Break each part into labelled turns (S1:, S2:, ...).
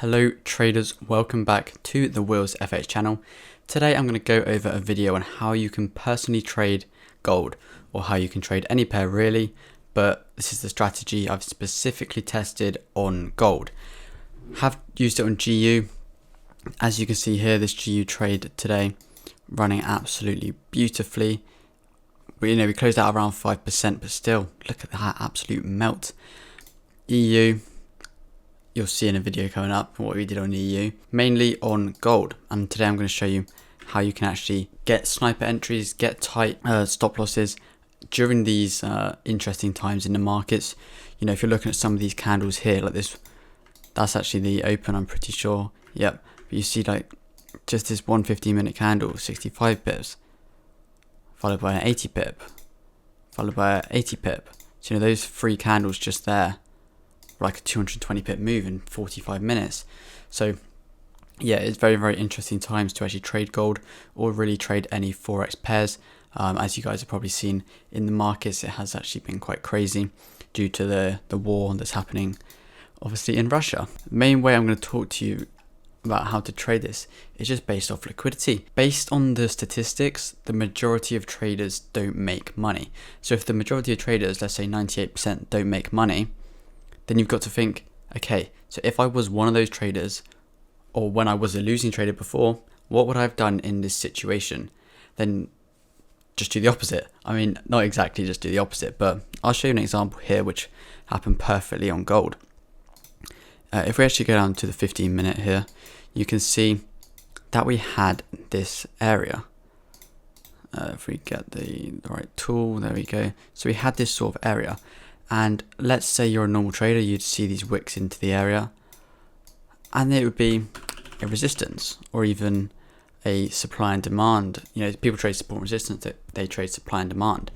S1: Hello traders, welcome back to the Will's FX channel. Today I'm going to go over a video on how you can personally trade gold, or how you can trade any pair really, but this is the strategy I've specifically tested on gold. Have used it on GU. As you can see here, this GU trade today running absolutely beautifully. We closed out around 5%, but still look at that absolute melt. EU, you'll see in a video coming up what we did on EU, mainly on gold. And today I'm going to show you how you can actually get sniper entries, get tight stop losses during these interesting times in the markets. You know, if you're looking at some of these candles here, like this, that's actually the open, I'm pretty sure. Yep, but you see like just this 150-minute candle, 65 pips, followed by an 80 pip, followed by an 80 pip. So you know, those three candles just there, like a 220 pip move in 45 minutes. So yeah, it's very, very interesting times to actually trade gold or really trade any forex pairs. As you guys have probably seen in the markets, it has actually been quite crazy due to the war that's happening obviously in Russia. The main way I'm going to talk to you about how to trade this is just based off liquidity. Based on the statistics, the majority of traders don't make money. So if the majority of traders, let's say 98%, don't make money, then you've got to think, okay, so if I was one of those traders, or when I was a losing trader before, what would I have done in this situation? Then just do the opposite. I mean, not exactly just do the opposite, but I'll show you an example here which happened perfectly on gold. If we actually go down to the 15-minute here, you can see that we had this area. If we get the right tool, there we go. So we had this sort of area. And let's say you're a normal trader, you'd see these wicks into the area, and it would be a resistance or even a supply and demand. You know, people trade support and resistance, they trade supply and demand,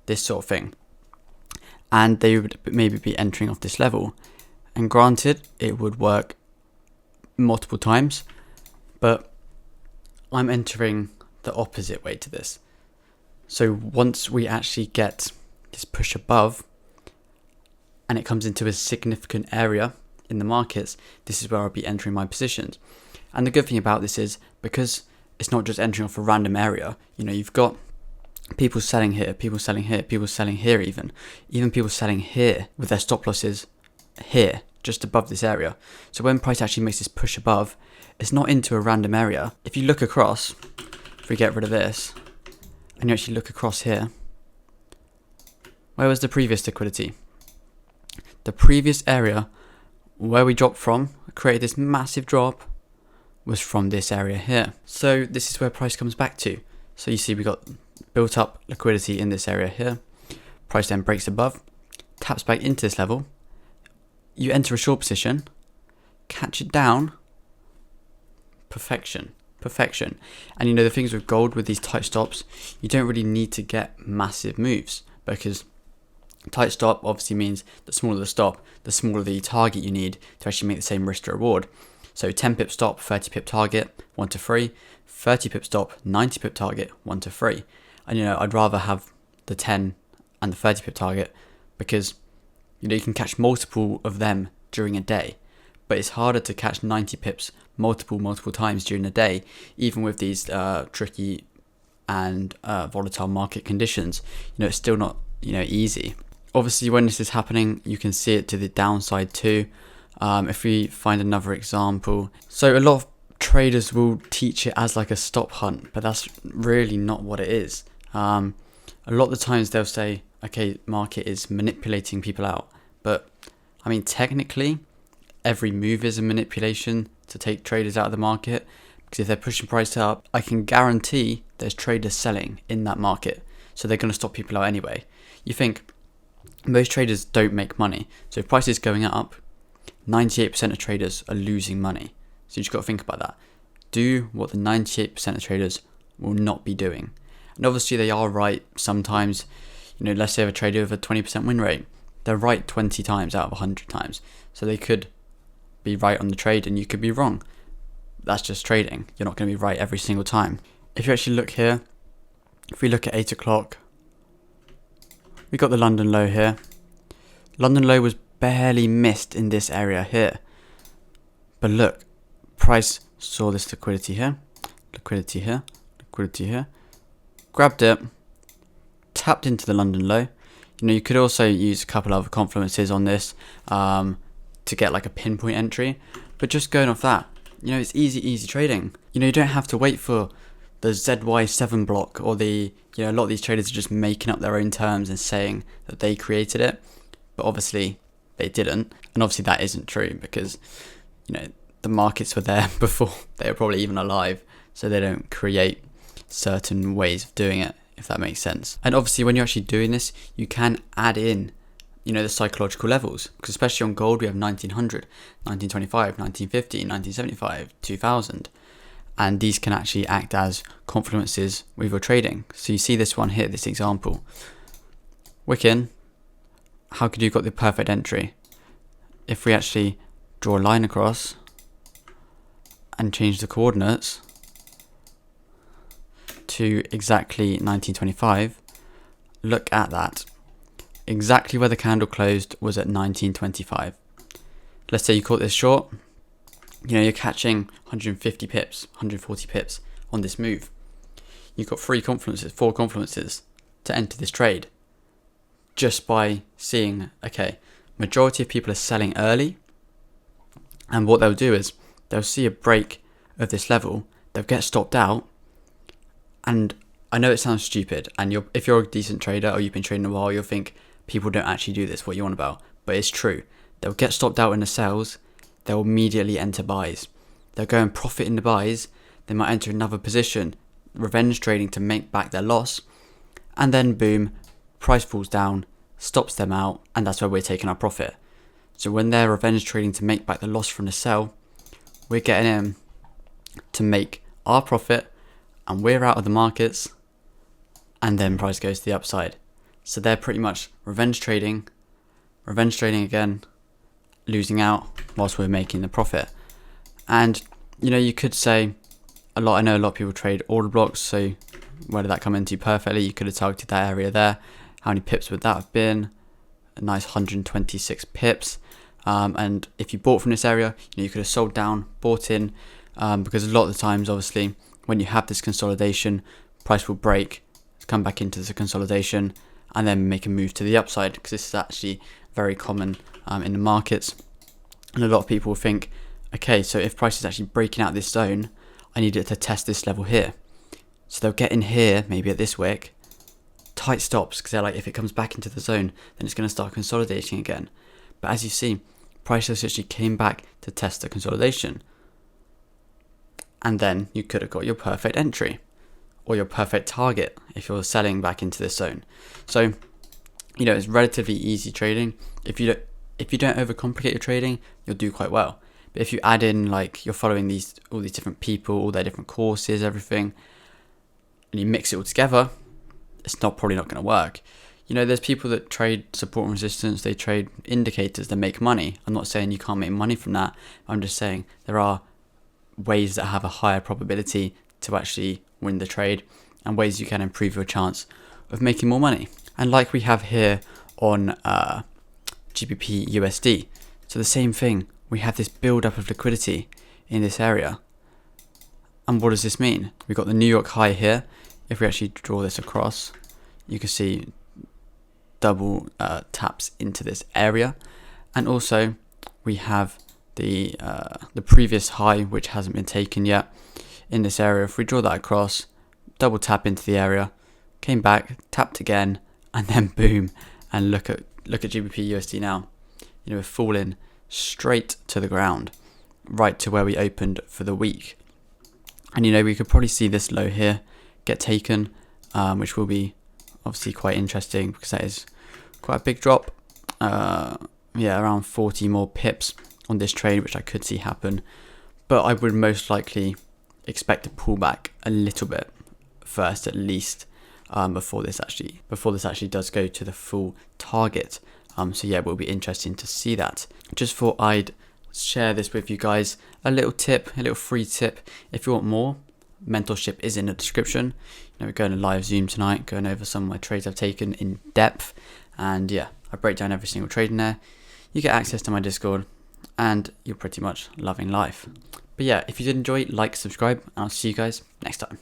S1: this sort of thing. And they would maybe be entering off this level. And granted, it would work multiple times, but I'm entering the opposite way to this. So once we actually get this push above, and it comes into a significant area in the markets, this is where I'll be entering my positions. And the good thing about this is, because it's not just entering off a random area, you know, you've got people selling here, people selling here, people selling here, even people selling here with their stop losses here, just above this area. So when price actually makes this push above, it's not into a random area. If you look across, if we get rid of this, and you actually look across here, where was the previous liquidity? The previous area where we dropped from, created this massive drop, was from this area here. So this is where price comes back to. So you see we got built up liquidity in this area here. Price then breaks above, taps back into this level. You enter a short position, catch it down, perfection. And you know, the things with gold, with these tight stops, you don't really need to get massive moves, because tight stop obviously means the smaller the stop, the smaller the target you need to actually make the same risk to reward. So 10 pip stop, 30 pip target, 1 to 3, 30 pip stop, 90 pip target, 1 to 3. And you know, I'd rather have the 10 and the 30 pip target, because you know, you can catch multiple of them during a day, but it's harder to catch 90 pips multiple times during a day, even with these tricky and volatile market conditions. You know, it's still not, you know, easy. Obviously, when this is happening, you can see it to the downside too. If we find another example, so a lot of traders will teach it as like a stop hunt, but that's really not what it is. A lot of the times they'll say, okay, market is manipulating people out, but I mean, technically every move is a manipulation to take traders out of the market, because if they're pushing price up, I can guarantee there's traders selling in that market, so they're going to stop people out anyway. You think most traders don't make money, so if price is going up, 98% of traders are losing money. So you just got to think about that. Do what the 98% of traders will not be doing. And obviously they are right sometimes. You know, let's say a trader with a 20% win rate, they're right 20 times out of 100 times. So they could be right on the trade and you could be wrong. That's just trading. You're not going to be right every single time. If you actually look here, if we look at 8 o'clock, we got the London low here. London low was barely missed in this area here. But look, price saw this liquidity here, grabbed it, tapped into the London low. You could also use a couple other confluences on this to get like a pinpoint entry, but just going off that, it's easy trading. You don't have to wait for the ZY7 block or a lot of these traders are just making up their own terms and saying that they created it, but obviously they didn't. And obviously that isn't true because, the markets were there before they were probably even alive. So they don't create certain ways of doing it, if that makes sense. And obviously when you're actually doing this, you can add in, the psychological levels, because especially on gold, we have 1900, 1925, 1950, 1975, 2000. And these can actually act as confluences with your trading. So you see this one here, this example. Wiccan, how could you got the perfect entry? If we actually draw a line across and change the coordinates to exactly 1925, look at that. Exactly where the candle closed was at 1925. Let's say you caught this short. You're catching 150 pips, 140 pips on this move. You've got four confluences to enter this trade just by seeing, okay, majority of people are selling early, and what they'll do is they'll see a break of this level, they'll get stopped out, and I know it sounds stupid, and if you're a decent trader or you've been trading a while, you'll think people don't actually do this, what you want about, but it's true. They'll get stopped out in the sells, they'll immediately enter buys. They'll go and profit in the buys, they might enter another position, revenge trading to make back their loss, and then boom, price falls down, stops them out, and that's where we're taking our profit. So when they're revenge trading to make back the loss from the sell, we're getting in to make our profit, and we're out of the markets, and then price goes to the upside. So they're pretty much revenge trading again, losing out whilst we're making the profit. And you could say I know a lot of people trade order blocks, so where did that come into perfectly? You could have targeted that area there. How many pips would that have been? A nice 126 pips. And if you bought from this area, you could have sold down, bought in, because a lot of the times, obviously, when you have this consolidation, price will break, come back into the consolidation, and then make a move to the upside, because this is actually very common in the markets. And a lot of people will think, okay, so if price is actually breaking out this zone, I need it to test this level here. So they'll get in here, maybe at this wick, tight stops, because they're like, if it comes back into the zone, then it's going to start consolidating again. But as you see, price actually came back to test the consolidation. And then you could have got your perfect entry or your perfect target if you're selling back into this zone. So, it's relatively easy trading. If you don't overcomplicate your trading, you'll do quite well. But if you add in, like, you're following all these different people, all their different courses, everything, and you mix it all together, it's probably not going to work. There's people that trade support and resistance, they trade indicators, they make money. I'm not saying you can't make money from that. I'm just saying there are ways that have a higher probability to actually win the trade and ways you can improve your chance of making more money. And like we have here on GBP USD, so the same thing, we have this build up of liquidity in this area. And what does this mean? We've got the New York high here. If we actually draw this across, you can see double taps into this area, and also we have the previous high which hasn't been taken yet in this area. If we draw that across, double tap into the area, came back, tapped again, and then boom, and look at GBP USD now. We're falling straight to the ground, right to where we opened for the week. And we could probably see this low here get taken, which will be obviously quite interesting because that is quite a big drop. Around 40 more pips on this trade, which I could see happen, but I would most likely expect to pull back a little bit first, at least, before this actually does go to the full target. It will be interesting to see that. Just thought I'd share this with you guys, a little free tip. If you want more, mentorship is in the description. We're going to live Zoom tonight, going over some of my trades I've taken in depth, and I break down every single trade in there. You get access to my Discord, and you're pretty much loving life. But yeah, if you did enjoy, like, subscribe, and I'll see you guys next time.